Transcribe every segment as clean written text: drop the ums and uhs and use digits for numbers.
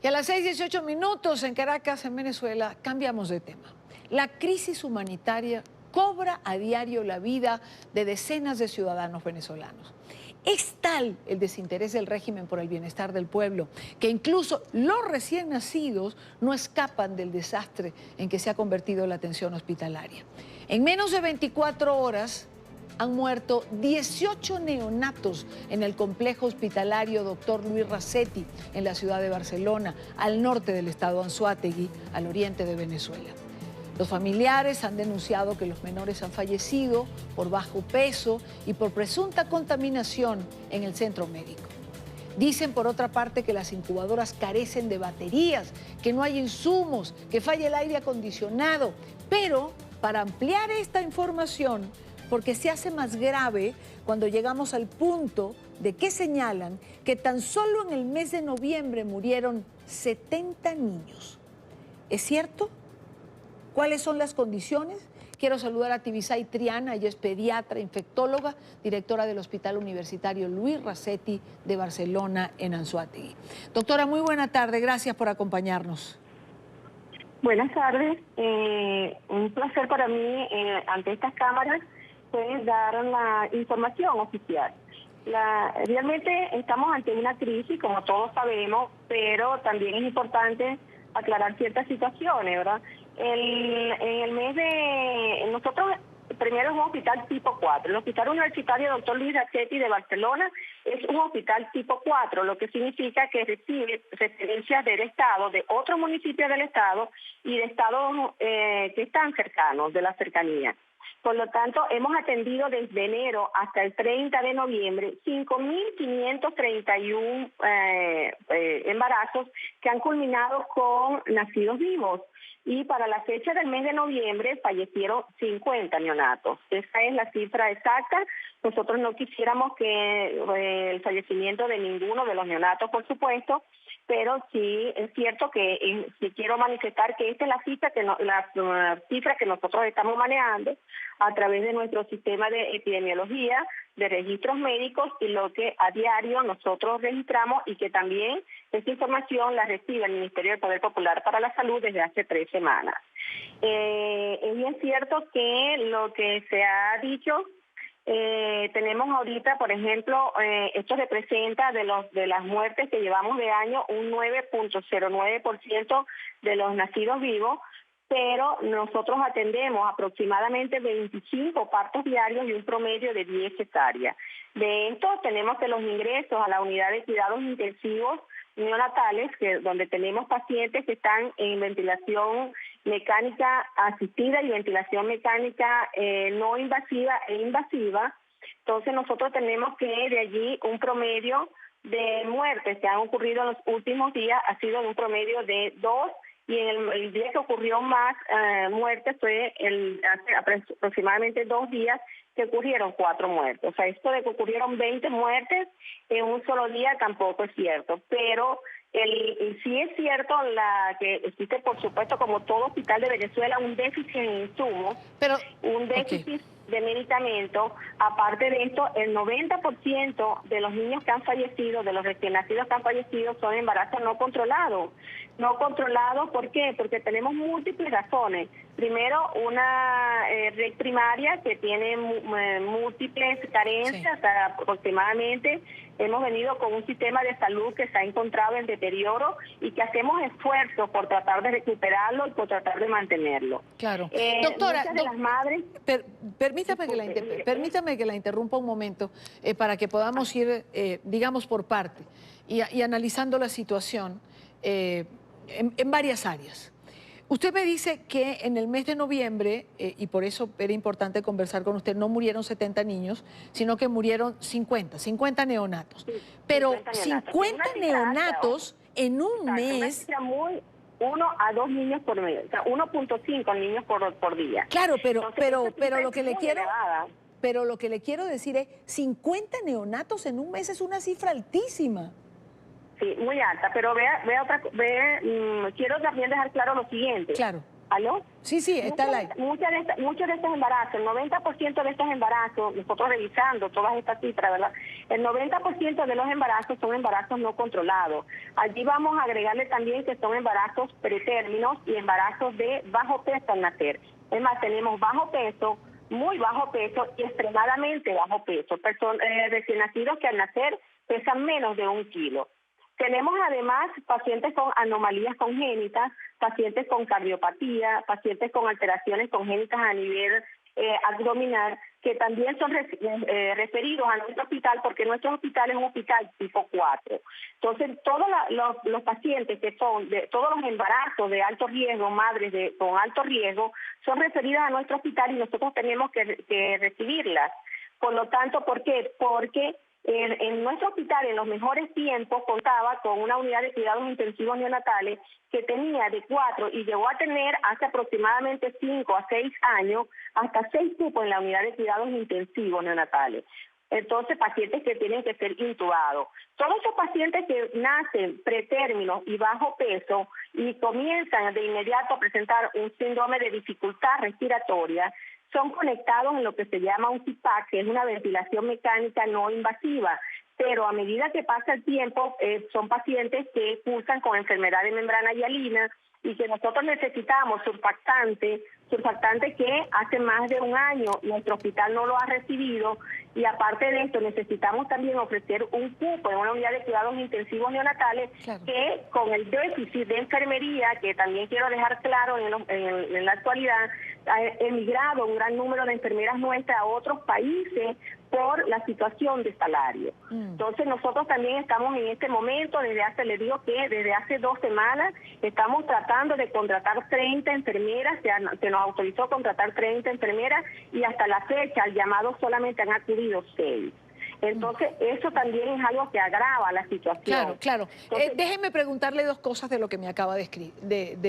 Y a las 6:18 en Caracas, en Venezuela, cambiamos de tema. La crisis humanitaria cobra a diario la vida de decenas de ciudadanos venezolanos. Es tal el desinterés del régimen por el bienestar del pueblo que incluso los recién nacidos no escapan del desastre en que se ha convertido la atención hospitalaria. En menos de 24 horas han muerto 18 neonatos en el complejo hospitalario Dr. Luis Rasetti en la ciudad de Barcelona, al norte del estado Anzoátegui, al oriente de Venezuela. Los familiares han denunciado que los menores han fallecido por bajo peso y por presunta contaminación en el centro médico. Dicen, por otra parte, que las incubadoras carecen de baterías, que no hay insumos, que falla el aire acondicionado. Pero para ampliar esta información, porque se hace más grave cuando llegamos al punto de que señalan que tan solo en el mes de noviembre murieron 70 niños. ¿Es cierto? ¿Cuáles son las condiciones? Quiero saludar a Tibisay Triana, ella es pediatra, infectóloga, directora del Hospital Universitario Luis Rasetti de Barcelona en Anzoátegui. Doctora, muy buena tarde, gracias por acompañarnos. Buenas tardes, un placer para mí ante estas cámaras pues, dar la información oficial. Realmente estamos ante una crisis, como todos sabemos, pero también es importante aclarar ciertas situaciones, ¿verdad? En el mes de... Nosotros primero es un hospital tipo 4. El Hospital Universitario Dr. Luis Rasetti de Barcelona es un hospital tipo 4, lo que significa que recibe referencias del Estado, de otros municipios del Estado y de estados que están cercanos, de la cercanía. Por lo tanto, hemos atendido desde enero hasta el 30 de noviembre 5.531 embarazos que han culminado con nacidos vivos. Y para la fecha del mes de noviembre fallecieron 50 neonatos. Esa es la cifra exacta. Nosotros no quisiéramos que el fallecimiento de ninguno de los neonatos, por supuesto, pero sí es cierto que sí quiero manifestar que esta es la cifra que nosotros estamos manejando a través de nuestro sistema de epidemiología, de registros médicos y lo que a diario nosotros registramos y que también esta información la recibe el Ministerio del Poder Popular para la Salud desde hace 3 semanas. Es bien cierto que lo que se ha dicho, tenemos ahorita, por ejemplo, esto representa de las muertes que llevamos de año un 9.09% de los nacidos vivos, pero nosotros atendemos aproximadamente 25 partos diarios y un promedio de 10 cesáreas. De esto tenemos que los ingresos a la unidad de cuidados intensivos neonatales, donde tenemos pacientes que están en ventilación mecánica asistida y ventilación mecánica no invasiva e invasiva. Entonces nosotros tenemos que de allí un promedio de muertes que han ocurrido en los últimos días ha sido de un promedio de 2, y en el día que ocurrió más muertes fue hace aproximadamente 2 días que ocurrieron 4 muertes. O sea, esto de que ocurrieron 20 muertes en un solo día tampoco es cierto, pero sí es cierto que existe, por supuesto, como todo hospital de Venezuela, un déficit en insumos, un déficit de medicamentos. Aparte de esto, el 90% de los niños que han fallecido, de los recién nacidos que han fallecido, son embarazos no controlados. No controlados, ¿por qué? Porque tenemos múltiples razones. Primero, una red primaria que tiene múltiples carencias, sí. Aproximadamente hemos venido con un sistema de salud que se ha encontrado en deterioro y que hacemos esfuerzos por tratar de recuperarlo y por tratar de mantenerlo. Claro. Doctora, muchas de las madres... Permítame que la interrumpa un momento para que podamos ir, digamos, por parte y analizando la situación en varias áreas. Usted me dice que en el mes de noviembre, y por eso era importante conversar con usted, no murieron 70 niños, sino que murieron 50 neonatos. Sí, pero 50 neonatos en un mes... 1 a 2 niños por mes, o sea, 1.5 niños por día. Claro, pero lo lo que le quiero decir es 50 neonatos en un mes es una cifra altísima. Sí, muy alta, pero quiero también dejar claro lo siguiente. Claro. ¿Aló? Sí, sí, está al aire. Muchos de estos embarazos, el 90% de estos embarazos, nosotros revisando todas estas cifras, ¿verdad? El 90% de los embarazos son embarazos no controlados. Allí vamos a agregarle también que son embarazos pretérminos y embarazos de bajo peso al nacer. Es más, tenemos bajo peso, muy bajo peso y extremadamente bajo peso. Recién nacidos que al nacer pesan menos de 1 kilo. Tenemos además pacientes con anomalías congénitas, pacientes con cardiopatía, pacientes con alteraciones congénitas a nivel abdominal, que también son referidos a nuestro hospital, porque nuestro hospital es un hospital tipo 4. Entonces, todos los pacientes que son de todos los embarazos de alto riesgo, madres con alto riesgo, son referidas a nuestro hospital y nosotros tenemos que recibirlas. Por lo tanto, ¿por qué? Porque en nuestro hospital, en los mejores tiempos, contaba con una unidad de cuidados intensivos neonatales que tenía de 4 y llegó a tener hace aproximadamente 5 a 6 años hasta 6 cupos en la unidad de cuidados intensivos neonatales. Entonces, pacientes que tienen que ser intubados. Todos esos pacientes que nacen pretérminos y bajo peso y comienzan de inmediato a presentar un síndrome de dificultad respiratoria, son conectados en lo que se llama un CPAP, que es una ventilación mecánica no invasiva, pero a medida que pasa el tiempo son pacientes que cursan con enfermedad de membrana hialina y que nosotros necesitamos surfactante que hace más de 1 año nuestro hospital no lo ha recibido, y aparte de esto necesitamos también ofrecer un cupo en una unidad de cuidados intensivos neonatales, claro, que con el déficit de enfermería, que también quiero dejar claro en la actualidad, ha emigrado un gran número de enfermeras nuestras a otros países por la situación de salario. Entonces nosotros también estamos en este momento, desde hace 2 semanas, estamos tratando de contratar 30 enfermeras, se nos autorizó contratar 30 enfermeras y hasta la fecha, al llamado solamente han acudido 6. Entonces, eso también es algo que agrava la situación. Claro, claro. Entonces, déjeme preguntarle 2 cosas de lo que me acaba de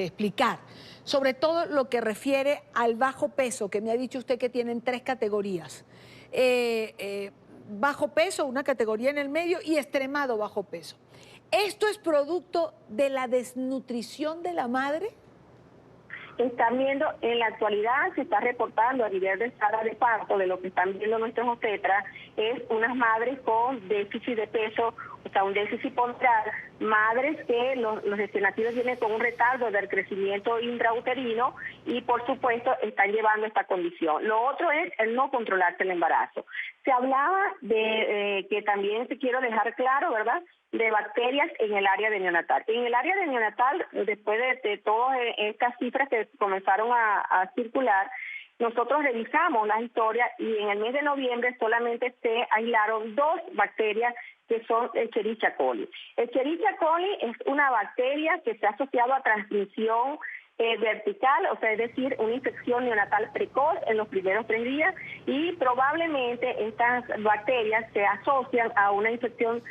explicar. Sobre todo lo que refiere al bajo peso, que me ha dicho usted que tienen 3 categorías. Bajo peso, una categoría en el medio, y extremado bajo peso. ¿Esto es producto de la desnutrición de la madre? Están viendo, en la actualidad se está reportando a nivel de sala de parto, de lo que están viendo nuestros obstetras, es unas madres con déficit de peso, o sea, un déficit ponderal, madres que los recién nacidos vienen con un retardo del crecimiento intrauterino y por supuesto están llevando esta condición. Lo otro es el no controlarse el embarazo. Se hablaba de que también te quiero dejar claro, ¿verdad?, de bacterias en el área de neonatal. En el área de neonatal, después de todas estas cifras que comenzaron a circular, nosotros revisamos las historias y en el mes de noviembre solamente se aislaron 2 bacterias que son Escherichia coli. Escherichia coli es una bacteria que se ha asociado a transmisión vertical, o sea, es decir, una infección neonatal precoz en los primeros 3 días, y probablemente estas bacterias se asocian a una infección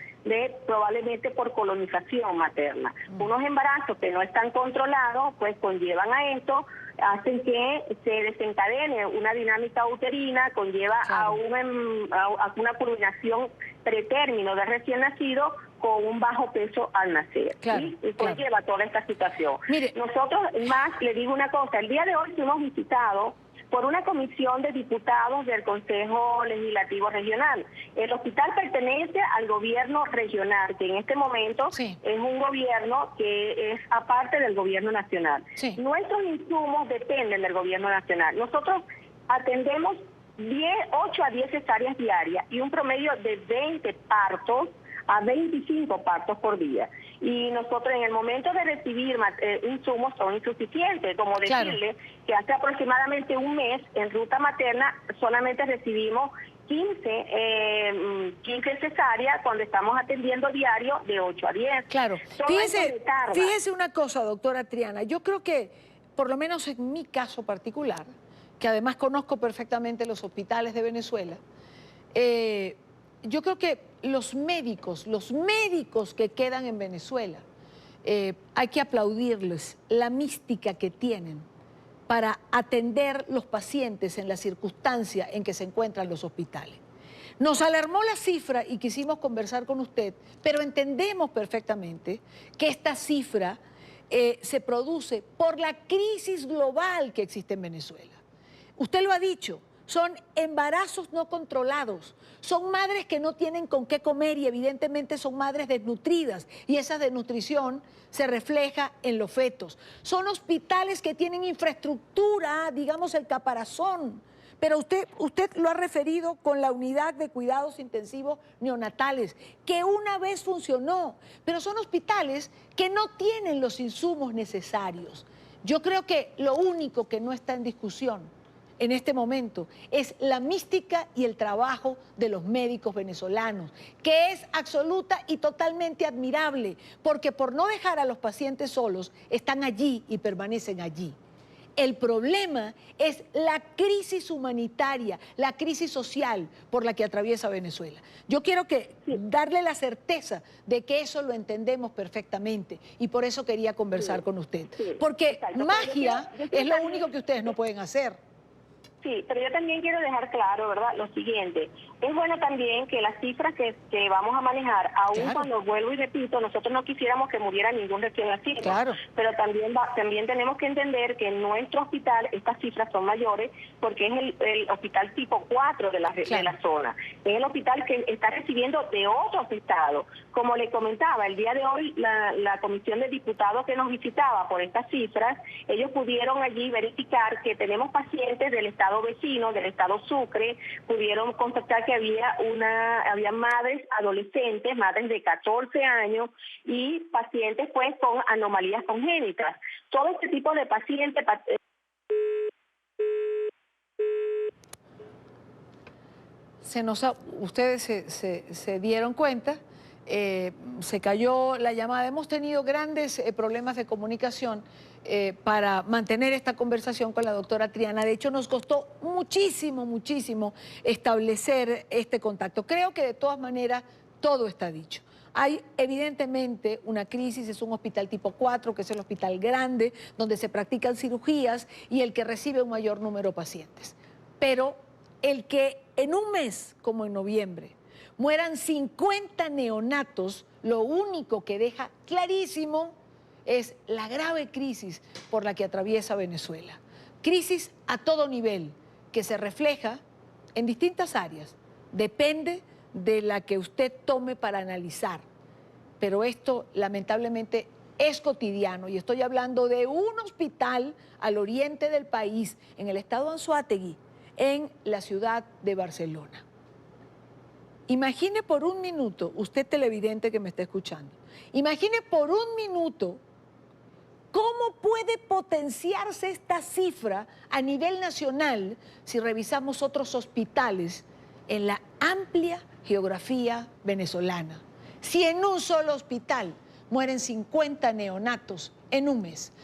probablemente por colonización materna. Unos embarazos que no están controlados, pues conllevan a esto, hacen que se desencadene una dinámica uterina, conlleva a una culminación pretérmino de recién nacido con un bajo peso al nacer. Claro, ¿sí? Y conlleva toda esta situación. Mire, nosotros, más, le digo una cosa, el día de hoy fuimos visitados por una comisión de diputados del Consejo Legislativo Regional. El hospital pertenece al gobierno regional, que en este momento es un gobierno que es aparte del gobierno nacional. Nuestros insumos dependen del gobierno nacional. Nosotros atendemos 8 a 10 cesáreas diarias y un promedio de 20 partos a 25 partos por día. Y nosotros en el momento de recibir insumos son insuficientes, como decirle que hace aproximadamente 1 mes en ruta materna solamente recibimos 15 cesáreas cuando estamos atendiendo diario de 8 a 10. Claro. Fíjese una cosa, doctora Triana, yo creo que, por lo menos en mi caso particular, que además conozco perfectamente los hospitales de Venezuela, yo creo que los médicos que quedan en Venezuela, hay que aplaudirles la mística que tienen para atender los pacientes en la circunstancia en que se encuentran los hospitales. Nos alarmó la cifra y quisimos conversar con usted, pero entendemos perfectamente que esta cifra se produce por la crisis global que existe en Venezuela. Usted lo ha dicho, son embarazos no controlados, son madres que no tienen con qué comer y evidentemente son madres desnutridas y esa desnutrición se refleja en los fetos. Son hospitales que tienen infraestructura, digamos el caparazón, pero usted lo ha referido con la unidad de cuidados intensivos neonatales, que una vez funcionó, pero son hospitales que no tienen los insumos necesarios. Yo creo que lo único que no está en discusión en este momento es la mística y el trabajo de los médicos venezolanos, que es absoluta y totalmente admirable, porque por no dejar a los pacientes solos, están allí y permanecen allí. El problema es la crisis humanitaria, la crisis social por la que atraviesa Venezuela. Yo quiero darle la certeza de que eso lo entendemos perfectamente y por eso quería conversar con usted. Porque magia es lo único que ustedes no pueden hacer. Sí, pero yo también quiero dejar claro, ¿verdad?, lo siguiente. Es bueno también que las cifras que vamos a manejar, aun cuando vuelvo y repito, nosotros no quisiéramos que muriera ningún recién nacido. Claro. Pero también tenemos que entender que en nuestro hospital estas cifras son mayores porque es el hospital tipo 4 de la zona. Es el hospital que está recibiendo de otros estados. Como le comentaba, el día de hoy la comisión de diputados que nos visitaba por estas cifras, ellos pudieron allí verificar que tenemos pacientes del estado vecino, del estado Sucre, pudieron constatar que había madres adolescentes, madres de 14 años y pacientes pues con anomalías congénitas. Todo este tipo de pacientes... Ustedes se dieron cuenta, se cayó la llamada. Hemos tenido grandes problemas de comunicación para mantener esta conversación con la doctora Triana. De hecho, nos costó muchísimo establecer este contacto. Creo que de todas maneras todo está dicho. Hay evidentemente una crisis, es un hospital tipo 4, que es el hospital grande, donde se practican cirugías y el que recibe un mayor número de pacientes. Pero el que en un mes, como en noviembre, mueran 50 neonatos, lo único que deja clarísimo es la grave crisis por la que atraviesa Venezuela. Crisis a todo nivel, que se refleja en distintas áreas. Depende de la que usted tome para analizar. Pero esto, lamentablemente, es cotidiano. Y estoy hablando de un hospital al oriente del país, en el estado Anzoátegui, en la ciudad de Barcelona. Imagine por un minuto, usted televidente que me está escuchando, imagine por un minuto cómo puede potenciarse esta cifra a nivel nacional si revisamos otros hospitales en la amplia geografía venezolana. Si en un solo hospital mueren 50 neonatos en un mes.